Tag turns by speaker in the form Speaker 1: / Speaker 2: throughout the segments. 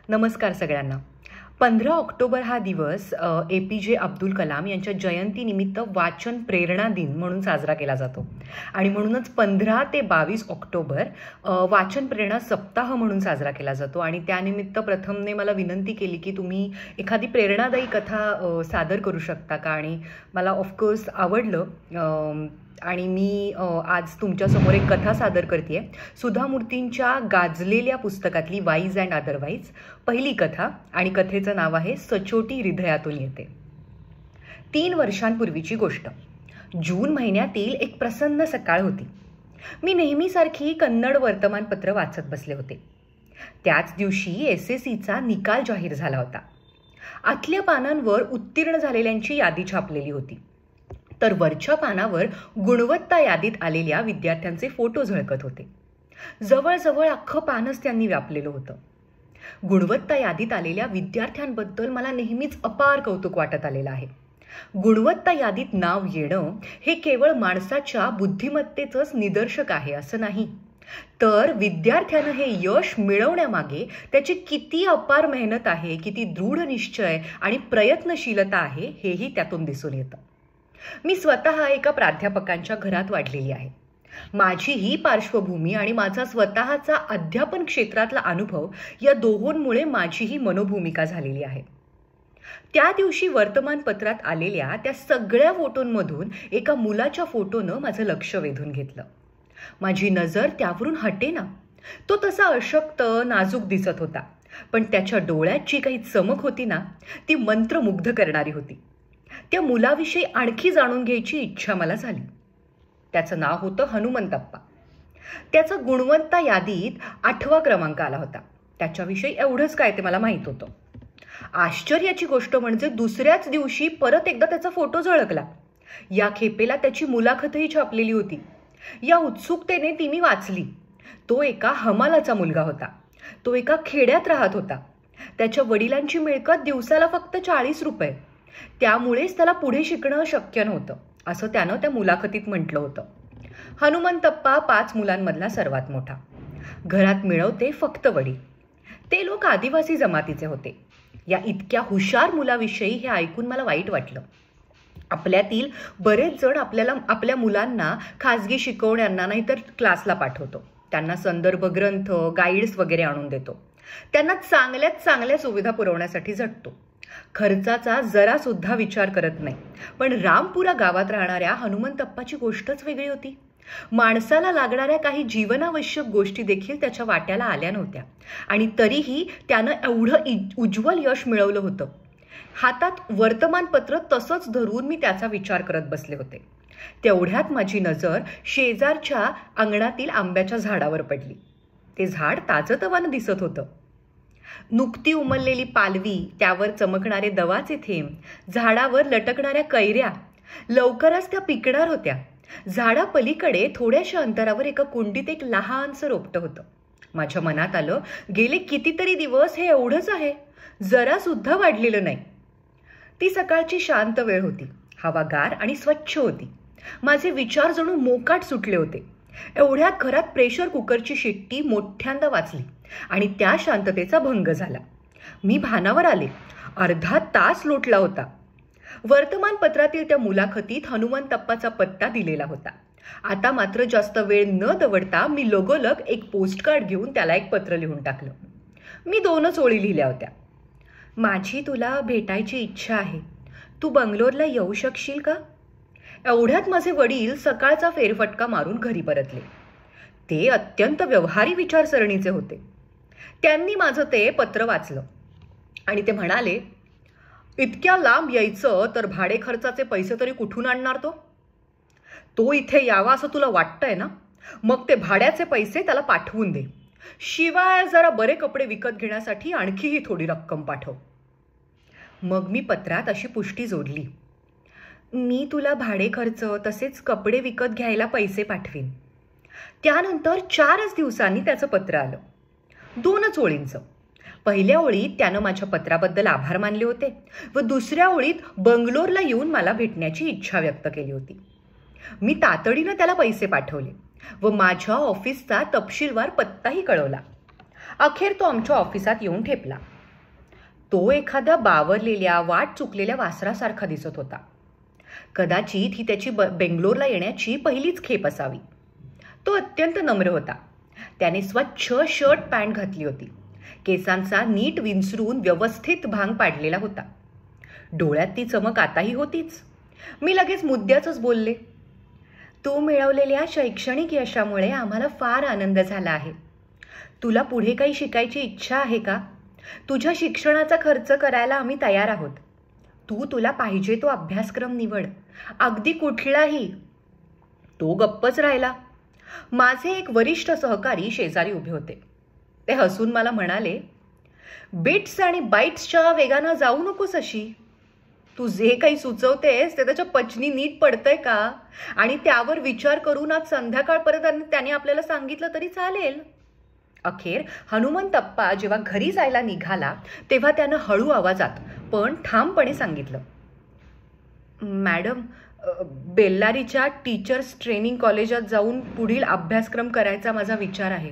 Speaker 1: नमस्कार सगळ्यांना. 15 ऑक्टोबर हा दिवस APJ अब्दुल कलाम यांच्या जयंतीनिमित्त वाचन प्रेरणा दिन म्हणून साजरा केला जातो आणि म्हणूनच 15 ते 22 ऑक्टोबर वाचन प्रेरणा सप्ताह म्हणून साजरा केला जातो. आणि त्यानिमित्त प्रथमने मला विनंती केली की तुम्ही एखादी प्रेरणादायी कथा सादर करू शकता का, आणि मला ऑफकोर्स आवडलं आणि मी आज तुमच्यासमोर एक कथा सादर करते आहे. सुधा मूर्तींच्या गाजलेल्या पुस्तकातली वाईज अँड अदरवाईज पहिली कथा, आणि कथेचं नाव आहे सचोटी हृदयातून येते. 3 वर्षांपूर्वीची गोष्ट. जून महिन्यातील एक प्रसन्न सकाळ होती. मी नेहमीसारखी कन्नड वर्तमानपत्र वाचत बसले होते. त्याच दिवशी SSCचा निकाल जाहीर झाला होता. आतल्या पानांवर उत्तीर्ण झालेल्यांची यादी छापलेली होती, तर वरच्या पानावर गुणवत्ता यादीत आलेल्या विद्यार्थ्यांचे फोटो झळकत होते. जवळजवळ अख्खं पानच त्यांनी व्यापलेलं होतं. गुणवत्ता यादीत आलेल्या विद्यार्थ्यांबद्दल मला नेहमीच अपार कौतुक वाटत आलेलं आहे. गुणवत्ता यादीत नाव येणं हे केवळ माणसाच्या बुद्धिमत्तेचंच निदर्शक आहे असं नाही, तर विद्यार्थ्यानं हे यश मिळवण्यामागे त्याची किती अपार मेहनत आहे, किती दृढ निश्चय आणि प्रयत्नशीलता आहे हेही त्यातून दिसून येतं. मी स्वतः एका प्राध्यापकांच्या घरात वाढलेली आहे. माझी ही पार्श्वभूमी आणि माझा स्वतःचा अध्यापन क्षेत्रातला अनुभव या दोहोंमुळे माझी ही मनोभूमिका झालेली आहे. त्या दिवशी वर्तमानपत्रात आलेल्या त्या सगळ्या फोटोंमधून एका मुलाच्या फोटोनं माझं लक्ष वेधून घेतलं. माझी नजर त्यावरून हटेना. तो तसा अशक्त नाजूक दिसत होता, पण त्याच्या डोळ्यात जी काही चमक होती ना, ती मंत्रमुग्ध करणारी होती. त्या मुलाविषयी आणखी जाणून घ्यायची इच्छा मला झाली. त्याचं नाव होतं हनुमंतप्पा. त्याचा गुणवत्ता यादीत 8वा क्रमांक आला होता. त्याच्याविषयी एवढंच काय ते मला माहीत होतं. आश्चर्याची गोष्ट म्हणजे दुसऱ्याच दिवशी परत एकदा त्याचा फोटो झळकला. या खेपेला त्याची मुलाखतही छापलेली होती. या उत्सुकतेने ती मी वाचली. तो एका हमालाचा मुलगा होता. तो एका खेड्यात राहत होता. त्याच्या वडिलांची मिळकत दिवसाला फक्त 40 रुपये. त्यामुळेच त्याला पुढे शिकणं शक्य नव्हतं असं त्यानं त्या मुलाखतीत म्हटलं होतं. हनुमंतप्पा 5 मुलांमधला सर्वात मोठा. घरात मिळवते फक्त वडील. ते लोक आदिवासी जमातीचे होते. या इतक्या हुशार मुलाविषयी हे ऐकून मला वाईट वाटलं. आपल्यातील बरेच जण आपल्या मुलांना खाजगी शिकवण्यांना नाहीतर क्लासला पाठवतो. त्यांना संदर्भ ग्रंथ, गाईड्स वगैरे आणून देतो. त्यांना चांगल्यात चांगल्या सुविधा पुरवण्यासाठी झटतो. खर्चाचा जरा सुद्धा विचार करत नाही. पण रामपुरा गावात राहणाऱ्या हनुमंतप्पाची गोष्टच वेगळी होती. माणसाला लागणाऱ्या काही जीवनावश्यक गोष्टी देखील त्याच्या वाट्याला आल्या नव्हत्या, आणि तरीही त्यानं एवढं उज्ज्वल यश मिळवलं होतं. हातात वर्तमानपत्र तसंच धरून मी त्याचा विचार करत बसले होते. तेवढ्यात माझी नजर शेजारच्या अंगणातील आंब्याच्या झाडावर पडली. ते झाड ताजतवानं दिसत होतं. नुकती उमललेली पालवी, त्यावर चमकणारे दवाचे थेंब, झाडावर लटकणाऱ्या कैऱ्या, लवकरच त्या पिकणार होत्या. झाडापलीकडे थोड्याशा अंतरावर एका कुंडीत एक लहानसं रोपटं होतं. माझ्या मनात आलं, गेले कितीतरी दिवस हे एवढंच आहे, जरा सुद्धा वाढलेलं नाही. ती सकाळची शांत वेळ होती. हवा गार आणि स्वच्छ होती. माझे विचार जणू मोकाट सुटले होते. एवढ्यात घरात प्रेशर कुकरची शिट्टी मोठ्यांदा वाजली आणि त्या शांततेचा भंग झाला. मी भानावर आले. अर्धा तास लोटला होता. वर्तमानपत्रातील त्या मुलाखतीत हनुमंतप्पाचा पत्ता दिलेला होता. आता मात्र जास्त वेळ न दवडता मी लगोलग एक पोस्टकार्ड घेऊन त्याला एक पत्र लिहून टाकलं. मी 2च ओळी लिहिल्या होत्या. माझी तुला भेटायची इच्छा आहे. तू बंगलोरला येऊ शकशील का? एवढ्यात माझे वडील सकाळचा फेरफटका मारून घरी परतले. ते अत्यंत व्यवहारी विचारसरणीचे होते. त्यांनी माझं ते पत्र वाचलं आणि ते म्हणाले, इतक्या लांब यायचं तर भाडे खर्चाचे पैसे तरी कुठून आणणार? तो इथे यावा असं तुला वाटतंय ना? मग ते भाड्याचे पैसे त्याला पाठवून दे. शिवाय जरा बरे कपडे विकत घेण्यासाठी आणखीही थोडी रक्कम पाठव. मग मी पत्रात अशी पुष्टी जोडली, मी तुला भाडे खर्च तसेच कपडे विकत घ्यायला पैसे पाठवीन. त्यानंतर 4च दिवसांनी त्याचं पत्र आलं. 2च ओळींचं. पहिल्या ओळीत त्यानं माझ्या पत्राबद्दल आभार मानले होते व दुसऱ्या ओळीत बंगलोरला येऊन मला भेटण्याची इच्छा व्यक्त केली होती. मी तातडीनं त्याला पैसे पाठवले व माझ्या ऑफिसचा तपशीलवार पत्ताही कळवला. अखेर तो आमच्या ऑफिसात येऊन ठेपला. तो एखाद्या बावरलेल्या वाट चुकलेल्या वासरासारखा दिसत होता. कदाचित ही त्याची बेंगलोरला येण्याची पहिलीच खेप असावी. तो अत्यंत नम्र होता. त्याने स्वच्छ शर्ट पॅन्ट घातली होती. केसांचा नीट विंचरून व्यवस्थित भांग पाडलेला होता. डोळ्यात ती चमक आताही होतीच. मी लगेच मुद्द्याचंच बोलले, तू मिळवलेल्या शैक्षणिक यशामुळे आम्हाला फार आनंद झाला आहे. तुला पुढे काही शिकायची इच्छा आहे का? तुझ्या शिक्षणाचा खर्च करायला आम्ही तयार आहोत. तुला पाहिजे तो अभ्यासक्रम निवड, अगदी कुठलाही. तो गप्पच राहिला. माझे एक वरिष्ठ सहकारी शेजारी उभे होते. ते हसून मला म्हणाले, बिट्स आणि बाईट्सच्या वेगानं जाऊ नकोस अशी. तू जे काही सुचवतेस ते त्याच्या पचनी नीट पडतंय का? आणि त्यावर विचार करून आज संध्याकाळपर्यंत त्याने आपल्याला सांगितलं तरी चालेल. अखेर हनुमंतप्पा जेव्हा घरी जायला निघाला तेव्हा त्यानं हळू आवाजात पण ठामपणे सांगितलं, मॅडम, बेल्लारीच्या टीचर्स ट्रेनिंग कॉलेजात जाऊन पुढील अभ्यासक्रम करायचा माझा विचार आहे.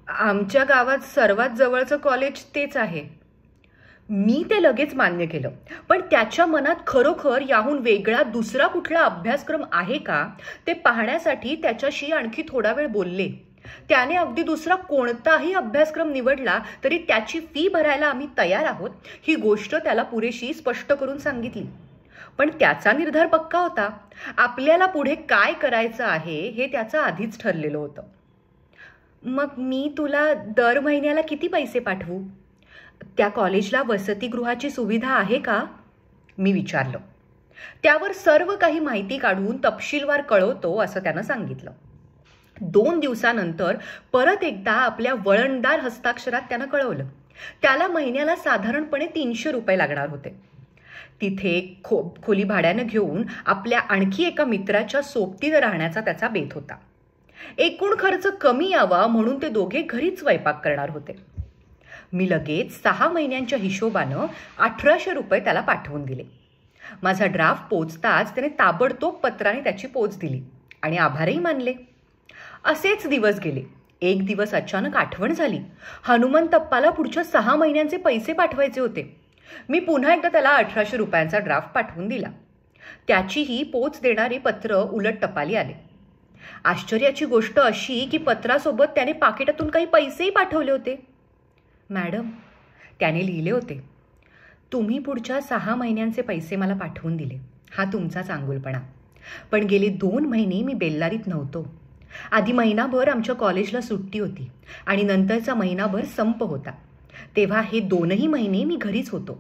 Speaker 1: आमच्या गावात सर्वात जवळचं कॉलेज तेच आहे. मी ते लगेच मान्य केलं, पण त्याच्या मनात खरोखर याहून वेगळा दुसरा कुठला अभ्यासक्रम आहे का ते पाहण्यासाठी त्याच्याशी आणखी थोडा वेळ बोलले. त्याने अगदी दुसरा कोणताही अभ्यासक्रम निवडला तरी त्याची फी भरायला आम्ही तयार आहोत ही गोष्ट त्याला पुरेशी स्पष्ट करून सांगितली. पण त्याचा निर्धार पक्का होता. आपल्याला पुढे काय करायचं आहे हे त्याचं आधीच ठरलेलं होतं. मग मी तुला दर महिन्याला किती पैसे पाठवू? त्या कॉलेजला वसतिगृहाची सुविधा आहे का? मी विचारलं. त्यावर सर्व काही माहिती काढून तपशीलवार कळवतो असं त्यानं सांगितलं. 2 दिवसानंतर परत एकदा आपल्या वळणदार हस्ताक्षरात त्यानं कळवलं. त्याला महिन्याला साधारणपणे 300 रुपये लागणार होते. तिथे खोली भाड्यानं घेऊन आपल्या आणखी एका मित्राच्या सोबतीनं राहण्याचा त्याचा बेत होता. एकूण खर्च कमी यावा म्हणून ते दोघे घरीच स्वयंपाक करणार होते. मी लगेच 6 महिन्यांच्या हिशोबानं 1800 रुपये त्याला पाठवून दिले. माझा ड्राफ्ट पोचताच त्याने ताबडतोब पत्राने त्याची पोच दिली आणि आभारही मानले. असेच दिवस गेले. एक दिवस अचानक आठवण झाली, हनुमंतप्पाला पुढच्या 6 महिन्यांचे पैसे पाठवायचे होते. मी पुन्हा एकदा त्याला 1800 रुपयांचा ड्राफ्ट पाठवून दिला. त्याचीही पोच देणारी पत्र उलट टपाली आले. आश्चर्याची गोष्ट अशी की पत्रासोबत त्याने पाकिटातून काही पैसेही पाठवले होते. मॅडम, त्याने लिहिले होते, तुम्ही पुढच्या 6 महिन्यांचे पैसे मला पाठवून दिले. हा तुमचा चांगुलपणा. पण गेले 2 महिने मी बेल्लारीत नव्हतो. आधी महिनाभर आमच्या कॉलेजला सुट्टी होती आणि नंतरचा महिनाभर संप होता. तेव्हा हे 2ही महिने मी घरीच होतो.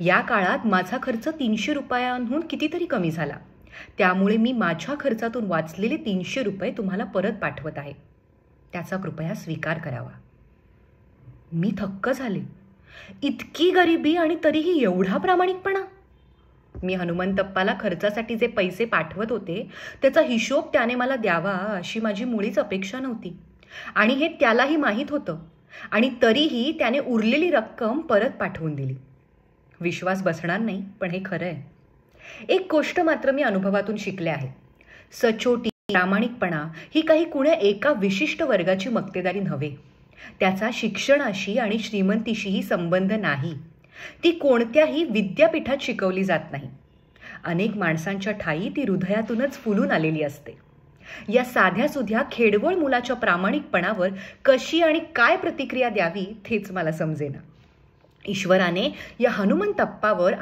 Speaker 1: या काळात माझा खर्च 300 रुपयांहून कितीतरी कमी झाला. त्यामुळे मी माझ्या खर्चातून वाचलेले 300 रुपये तुम्हाला परत पाठवत आहे. त्याचा कृपया स्वीकार करावा. मी थक्क झाले. इतकी गरिबी आणि तरीही एवढा प्रामाणिकपणा. मी हनुमंतप्पाला खर्चासाठी जे पैसे पाठवत होते त्याचा हिशोब त्याने मला द्यावा अशी माझी मुळीच अपेक्षा नव्हती आणि हे त्यालाही माहीत होतं. आणि तरीही त्याने उरलेली रक्कम परत पाठवून दिली. विश्वास बसणार नाही, पण हे खरं आहे. एक गोष्ट मात्र मी अनुभवातून शिकले आहे. सचोटी, प्रामाणिकपणा ही काही कुण्या एका विशिष्ट वर्गाची मक्तेदारी नव्हे. त्याचा शिक्षणाशी आणि श्रीमंतीशीही संबंध नाही. ती कोणत्याही विद्यापीठात शिकवली जात नाही. अनेक माणसांच्या ठायी ती हृदयातूनच फुलून आलेली असते. या साध्या सुध्या खेडवळ मुलाच्या प्रामाणिकपणावर कशी आणि काय प्रतिक्रिया द्यावी तेच मला समजेना. ईश्वराने या हनुमंतप्पावर